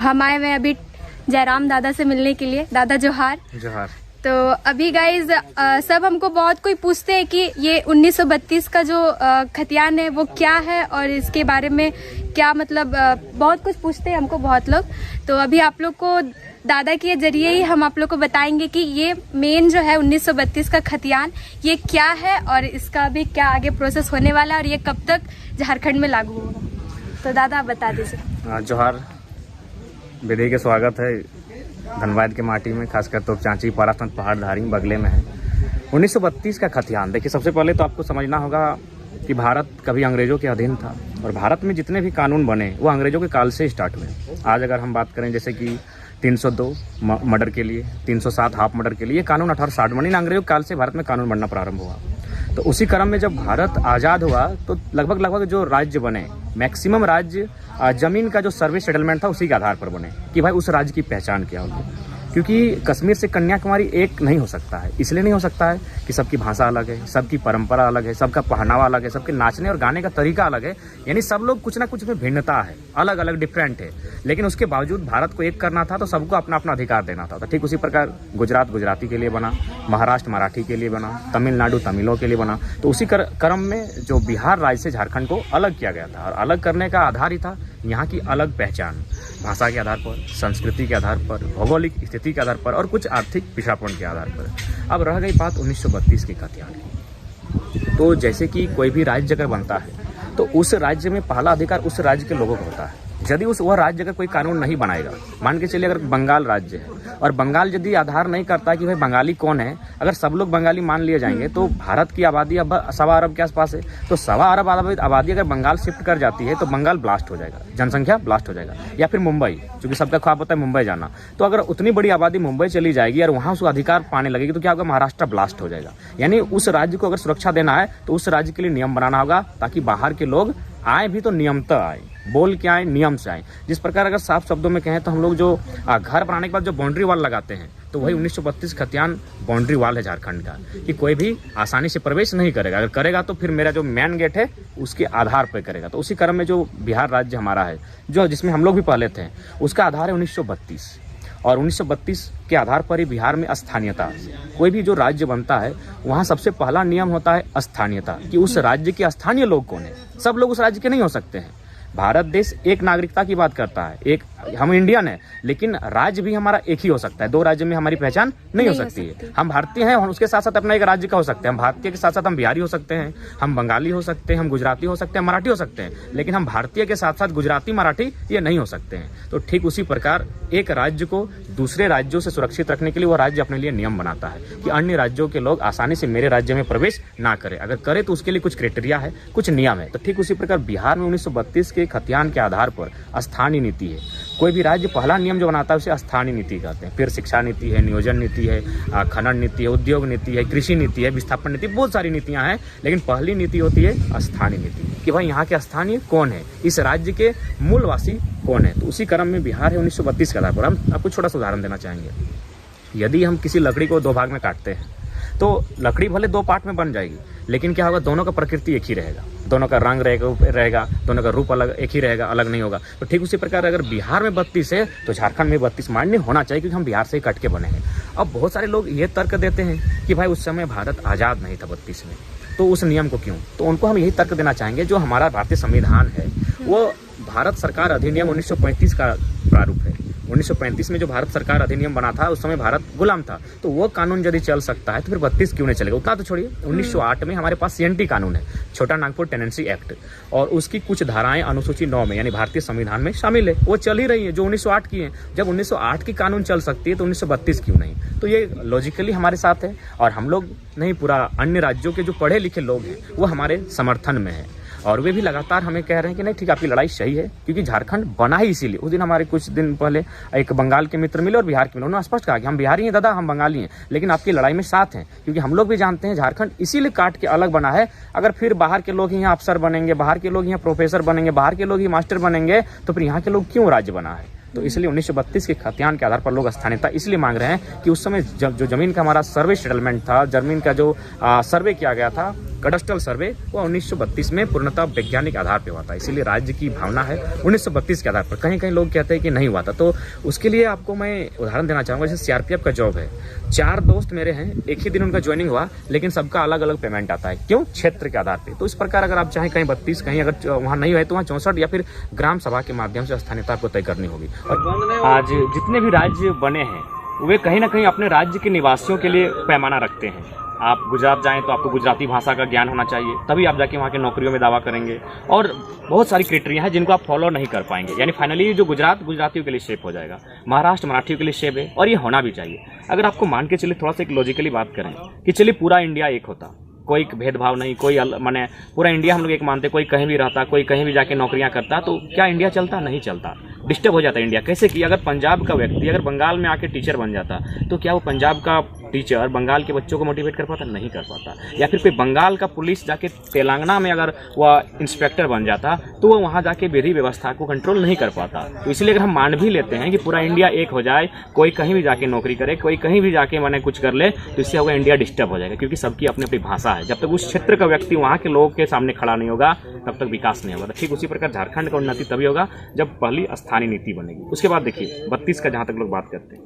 हम आए हुए हैं अभी जयराम दादा से मिलने के लिए। दादा जोहार। जोहार। तो अभी गाइज सब हमको बहुत कोई पूछते हैं कि ये 1932 का जो खतियान है वो क्या है और इसके बारे में क्या मतलब बहुत कुछ पूछते हैं हमको बहुत लोग। तो अभी आप लोग को दादा के जरिए ही हम आप लोग को बताएंगे कि ये मेन जो है 1932 का खतियान ये क्या है और इसका भी क्या आगे प्रोसेस होने वाला है और ये कब तक झारखंड में लागू होगा। तो दादा आप बता दीजिए। जोहार। विधि के स्वागत है धनबाद के माटी में, खासकर तोपचांची पारासमंद पहाड़धारी बगले में है। 1932 का खतियान, देखिए सबसे पहले तो आपको समझना होगा कि भारत कभी अंग्रेजों के अधीन था और भारत में जितने भी कानून बने वो अंग्रेजों के काल से स्टार्ट हुए। आज अगर हम बात करें जैसे कि 302 मर्डर के लिए, 307 हाफ मर्डर के लिए, ये कानून 1860 में अंग्रेजों के काल से भारत में कानून बनना प्रारंभ हुआ। तो उसी क्रम में जब भारत आज़ाद हुआ तो लगभग जो राज्य बने, मैक्सिमम राज्य जमीन का जो सर्वे सेटलमेंट था उसी के आधार पर बने कि भाई उस राज्य की पहचान क्या होगी। क्योंकि कश्मीर से कन्याकुमारी एक नहीं हो सकता है, इसलिए नहीं हो सकता है कि सबकी भाषा अलग है, सबकी परंपरा अलग है, सबका पहनावा अलग है, सबके नाचने और गाने का तरीका अलग है, यानी सब लोग कुछ ना कुछ में भिन्नता है, अलग अलग डिफरेंट है। लेकिन उसके बावजूद भारत को एक करना था तो सबको अपना अपना अधिकार देना था। तो ठीक उसी प्रकार गुजरात गुजराती के लिए बना, महाराष्ट्र मराठी के लिए बना, तमिलनाडु तमिलों के लिए बना। तो उसी क्रम में जो बिहार राज्य से झारखंड को अलग किया गया था और अलग करने का आधार ही था यहाँ की अलग पहचान, भाषा के आधार पर, संस्कृति के आधार पर, भौगोलिक स्थिति के आधार पर और कुछ आर्थिक पिछड़ापन के आधार पर। अब रह गई बात 1932 के खतियान की। तो जैसे कि कोई भी राज्य अगर बनता है तो उस राज्य में पहला अधिकार उस राज्य के लोगों को होता है। यदि वह राज्य अगर कोई कानून नहीं बनाएगा, मान के चलिए अगर बंगाल राज्य है और बंगाल यदि आधार नहीं करता कि भाई बंगाली कौन है, अगर सब लोग बंगाली मान लिए जाएंगे तो भारत की आबादी अब 1.25 अरब के आसपास है। तो 1.25 अरब आबादी अगर बंगाल शिफ्ट कर जाती है तो बंगाल ब्लास्ट हो जाएगा, जनसंख्या ब्लास्ट हो जाएगा। या फिर मुंबई, क्योंकि सबका ख्वाब होता है मुंबई जाना, तो अगर उतनी बड़ी आबादी मुंबई चली जाएगी और वहाँ उसको अधिकार पाने लगेगी तो क्या होगा, महाराष्ट्र ब्लास्ट हो जाएगा। यानी उस राज्य को अगर सुरक्षा देना है तो उस राज्य के लिए नियम बनाना होगा ताकि बाहर के लोग आए भी तो नियमतः आए, बोल के आए, नियम से आए। जिस प्रकार अगर साफ शब्दों में कहें तो हम लोग जो घर बनाने के बाद जो बाउंड्री वॉल लगाते हैं तो वही 1932 खतियान बाउंड्री वॉल है झारखंड का, कि कोई भी आसानी से प्रवेश नहीं करेगा, अगर करेगा तो फिर मेरा जो मेन गेट है उसके आधार पर करेगा। तो उसी क्रम में जो बिहार राज्य हमारा है, जो जिसमें हम लोग भी पहले थे, उसका आधार है 1932 और 1932 के आधार पर ही बिहार में स्थानीयता, कोई भी जो राज्य बनता है वहाँ सबसे पहला नियम होता है स्थानीयता, कि उस राज्य के स्थानीय लोग कौन है। सब लोग उस राज्य के नहीं हो सकते हैं। भारत देश एक नागरिकता की बात करता है, एक हम इंडियन है, लेकिन राज्य भी हमारा एक ही हो सकता है। दो राज्य में हमारी पहचान नहीं हो सकती है। हम भारतीय हैं और उसके साथ साथ अपना एक राज्य का हो सकते हैं। हम भारतीय के साथ साथ हम बिहारी हो सकते हैं, हम बंगाली हो सकते हैं, हम गुजराती हो सकते हैं, मराठी हो सकते हैं, लेकिन हम भारतीय के साथ साथ गुजराती मराठी ये नहीं हो सकते हैं। तो ठीक उसी प्रकार एक राज्य को दूसरे राज्यों से सुरक्षित रखने के लिए वो राज्य अपने लिए नियम बनाता है कि अन्य राज्यों के लोग आसानी से मेरे राज्य में प्रवेश ना करें, अगर करे तो उसके लिए कुछ क्राइटेरिया है, कुछ नियम है। तो ठीक उसी प्रकार बिहार में 1932 के खतियान के आधार पर स्थानीय नीति है। कोई भी राज्य पहला नियम जो बनाता है उसे स्थानीय नीति कहते हैं। फिर शिक्षा नीति है, नियोजन नीति है, खनन नीति है, उद्योग नीति है, कृषि नीति है, विस्थापन नीति, बहुत सारी नीतियां हैं, लेकिन पहली नीति होती है स्थानीय नीति, कि भाई यहाँ के स्थानीय कौन है, इस राज्य के मूलवासी कौन है। तो उसी क्रम में बिहार है 1932 के आधार पर। हम आपको छोटा सा उदाहरण देना चाहेंगे। यदि हम किसी लकड़ी को दो भाग में काटते हैं तो लकड़ी भले दो पार्ट में बन जाएगी, लेकिन क्या होगा, दोनों का प्रकृति एक ही रहेगा, दोनों का रंग रहेगा, दोनों का रूप अलग एक ही रहेगा, अलग नहीं होगा। तो ठीक उसी प्रकार अगर बिहार में 32 है तो झारखंड में 32 मान्य होना चाहिए, क्योंकि हम बिहार से ही कट के बने हैं। अब बहुत सारे लोग ये तर्क देते हैं कि भाई उस समय भारत आज़ाद नहीं था 32 में, तो उस नियम को क्यों। तो उनको हम यही तर्क देना चाहेंगे, जो हमारा भारतीय संविधान है वो भारत सरकार अधिनियम 1935 का प्रारूप है। 1935 में जो भारत सरकार अधिनियम बना था उस समय भारत गुलाम था, तो वो कानून यदि चल सकता है तो फिर 32 क्यों नहीं चलेगा। उतना तो छोड़िए, 1908 में हमारे पास CNT कानून है, छोटा नागपुर टेनेंसी एक्ट, और उसकी कुछ धाराएं अनुसूची 9 में यानी भारतीय संविधान में शामिल है, वो चल ही रही है जो 1908 की है। जब 1908 की कानून चल सकती है तो 1932 क्यों नहीं। तो ये लॉजिकली हमारे साथ है और हम लोग नहीं, पूरा अन्य राज्यों के जो पढ़े लिखे लोग हैं वो हमारे समर्थन में है और वे भी लगातार हमें कह रहे हैं कि नहीं ठीक, आपकी लड़ाई सही है, क्योंकि झारखंड बना ही इसीलिए। उस दिन हमारे कुछ दिन पहले एक बंगाल के मित्र मिले और बिहार के मिले, उन्होंने स्पष्ट कहा कि हम बिहारी हैं दादा, हम बंगाली हैं, लेकिन आपकी लड़ाई में साथ हैं, क्योंकि हम लोग भी जानते हैं झारखंड इसीलिए काट के अलग बना है। अगर फिर बाहर के लोग यहाँ अफसर बनेंगे, बाहर के लोग यहाँ प्रोफेसर बनेंगे, बाहर के लोग ही मास्टर बनेंगे, तो फिर यहाँ के लोग क्यों राज्य बना है। तो इसलिए 1932 के खतियान के आधार पर लोग स्थानीयता इसलिए मांग रहे हैं कि उस समय जो जमीन का हमारा सर्वे सेटलमेंट था, जमीन का जो सर्वे किया गया था, कडस्ट्रल सर्वे, वो 1932 में पूर्णतः वैज्ञानिक आधार पे हुआ था। इसीलिए राज्य की भावना है 1932 के आधार पर। कहीं कहीं लोग कहते हैं कि नहीं हुआ था, तो उसके लिए आपको मैं उदाहरण देना चाहूँगा। जैसे सीआरपीएफ का जॉब है, 4 दोस्त मेरे हैं, एक ही दिन उनका ज्वाइनिंग हुआ, लेकिन सबका अलग अलग पेमेंट आता है। क्यों? क्षेत्र के आधार पर। तो इस प्रकार अगर आप चाहें कहीं 32, कहीं अगर वहाँ नहीं है तो वहाँ 64 या फिर ग्राम सभा के माध्यम से स्थानीयता आपको तय करनी होगी। और आज जितने भी राज्य बने हैं वे कहीं ना कहीं अपने राज्य के निवासियों के लिए पैमाना रखते हैं। आप गुजरात जाएं तो आपको गुजराती भाषा का ज्ञान होना चाहिए, तभी आप जाके वहाँ के नौकरियों में दावा करेंगे। और बहुत सारी क्राइटेरिया है जिनको आप फॉलो नहीं कर पाएंगे। यानी फाइनली जो गुजरात गुजरातियों के लिए शेप हो जाएगा, महाराष्ट्र मराठियों के लिए शेप है, और ये होना भी चाहिए। अगर आपको मान के चलिए, थोड़ा सा एक लॉजिकली बात करें कि चलिए पूरा इंडिया एक होता, कोई भेदभाव नहीं, कोई माने पूरा इंडिया हम लोग एक मानते, कोई कहीं भी रहता, कोई कहीं भी जाके नौकरियां करता, तो क्या इंडिया चलता? नहीं चलता, डिस्टर्ब हो जाता इंडिया। कैसे कि अगर पंजाब का व्यक्ति अगर बंगाल में आके टीचर बन जाता, तो क्या वो पंजाब का टीचर बंगाल के बच्चों को मोटिवेट कर पाता? नहीं कर पाता। या फिर कोई बंगाल का पुलिस जाके तेलंगाना में अगर वह इंस्पेक्टर बन जाता, तो वह वहाँ जाके विधि व्यवस्था को कंट्रोल नहीं कर पाता। तो इसलिए अगर हम मान भी लेते हैं कि पूरा इंडिया एक हो जाए, कोई कहीं भी जाके नौकरी करे, कोई कहीं भी जाके माने कुछ कर ले, तो इससे होगा इंडिया डिस्टर्ब हो जाएगा, क्योंकि सबकी अपनी अपनी भाषा है। जब तक उस क्षेत्र का व्यक्ति वहाँ के लोगों के सामने खड़ा नहीं होगा, तब तक विकास नहीं होगा। तो ठीक उसी प्रकार झारखंड का उन्नति तभी होगा जब पहली स्थानीय नीति बनेगी। उसके बाद देखिए 32 का जहाँ तक लोग बात करते हैं,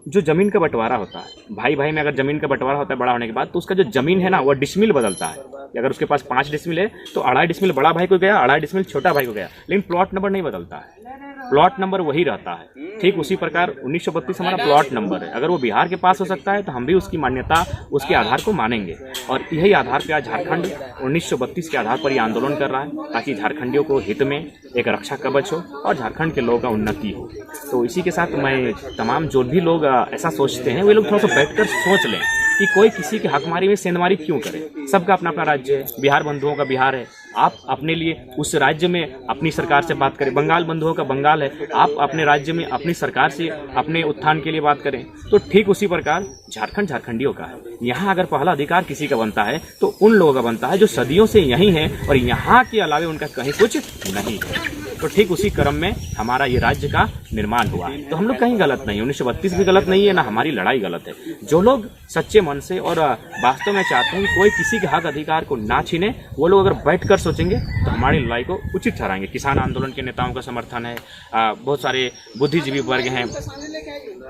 जो जमीन का बंटवारा होता है, भाई भाई में अगर जमीन का बंटवारा होता है बड़ा होने के बाद, तो उसका जो जमीन है ना, वो डिसमिल बदलता है। अगर उसके पास 5 डिसमिल है तो 2.5 डिसमिल बड़ा भाई को गया, 2.5 डिसमिल छोटा भाई को गया, लेकिन प्लॉट नंबर नहीं बदलता है, प्लॉट नंबर वही रहता है। ठीक उसी प्रकार 1932 हमारा प्लॉट नंबर है। अगर वो बिहार के पास हो सकता है तो हम भी उसकी मान्यता, उसके आधार को मानेंगे। और यही आधार पर आज झारखंड 1932 के आधार पर ये आंदोलन कर रहा है, ताकि झारखंडियों को हित में एक रक्षा कवच हो और झारखंड के लोगों का उन्नति हो। तो इसी के साथ मैं तमाम जो भी लोग ऐसा सोचते हैं, वे लोग थोड़ा सा बैठकर सोच लें कि कोई किसी के हकमारी में सेंधमारी क्यों करे। सबका अपना अपना राज्य है, बिहार बंधुओं का बिहार है, आप अपने लिए उस राज्य में अपनी सरकार से बात करें। बंगाल बंधुओं का बंगाल है, आप अपने राज्य में अपनी सरकार से अपने उत्थान के लिए बात करें। तो ठीक उसी प्रकार झारखंड झारखंडियों का है। यहाँ अगर पहला अधिकार किसी का बनता है तो उन लोगों का बनता है जो सदियों से यहीं हैं और यहाँ के अलावे उनका कहीं कुछ नहीं है। तो ठीक उसी क्रम में हमारा ये राज्य का निर्माण हुआ है। तो हम लोग कहीं गलत नहीं, 1932 भी गलत नहीं है, ना हमारी लड़ाई गलत है। जो लोग सच्चे मन से और वास्तव में चाहते हैं कि कोई किसी के हक अधिकार को ना छीने, वो लोग अगर बैठकर सोचेंगे तो हमारी लड़ाई को उचित ठहराएंगे। किसान आंदोलन के नेताओं का समर्थन है, बहुत सारे बुद्धिजीवी वर्ग हैं,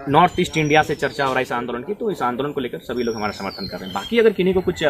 नॉर्थ ईस्ट इंडिया से चर्चा हो रहा है इस आंदोलन की, तो इस आंदोलन को लेकर सभी लोग हमारा समर्थन कर रहे हैं। बाकी अगर किन्हीं को कुछ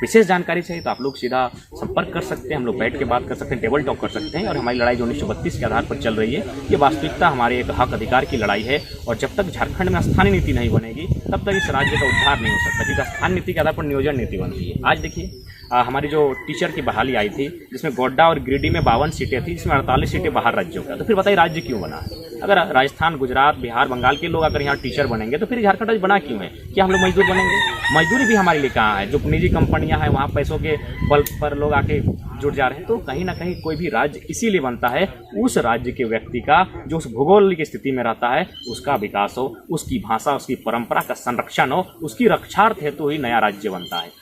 विशेष जानकारी चाहिए तो आप लोग सीधा संपर्क कर सकते हैं, हम लोग बैठ के बात कर सकते हैं, टेबल टॉक कर सकते हैं। और हमारी लड़ाई जो 1932 के आधार पर चल रही है, ये वास्तविकता हमारे एक हक अधिकार की लड़ाई है। और जब तक झारखंड में स्थानीय नीति नहीं बनेगी, तब तक इस राज्य का उद्धार नहीं हो सकता, क्योंकि स्थानीय नीति के आधार पर नियोजन नीति बनती है। आज देखिए हमारी जो टीचर की बहाली आई थी, जिसमें गोड्डा और गिरिडीह में 52 सीटें थी, जिसमें 48 सीटें बाहर राज्यों का। तो फिर बताइए राज्य क्यों बना है? अगर राजस्थान, गुजरात, बिहार, बंगाल के लोग अगर यहाँ टीचर बनेंगे तो फिर झारखंड राज्य बना क्यों है? क्या हम लोग मजदूर बनेंगे? मजदूरी भी हमारे लिए कहाँ है? जो निजी कंपनियां हैं वहाँ पैसों के बल पर लोग आके जुड़ जा रहे हैं। तो कहीं ना कहीं कोई भी राज्य इसीलिए बनता है, उस राज्य के व्यक्ति का जो उस भूगोलिक स्थिति में रहता है उसका विकास हो, उसकी भाषा, उसकी परंपरा का संरक्षण हो, उसकी रक्षार्थ हेतु ही नया राज्य बनता है।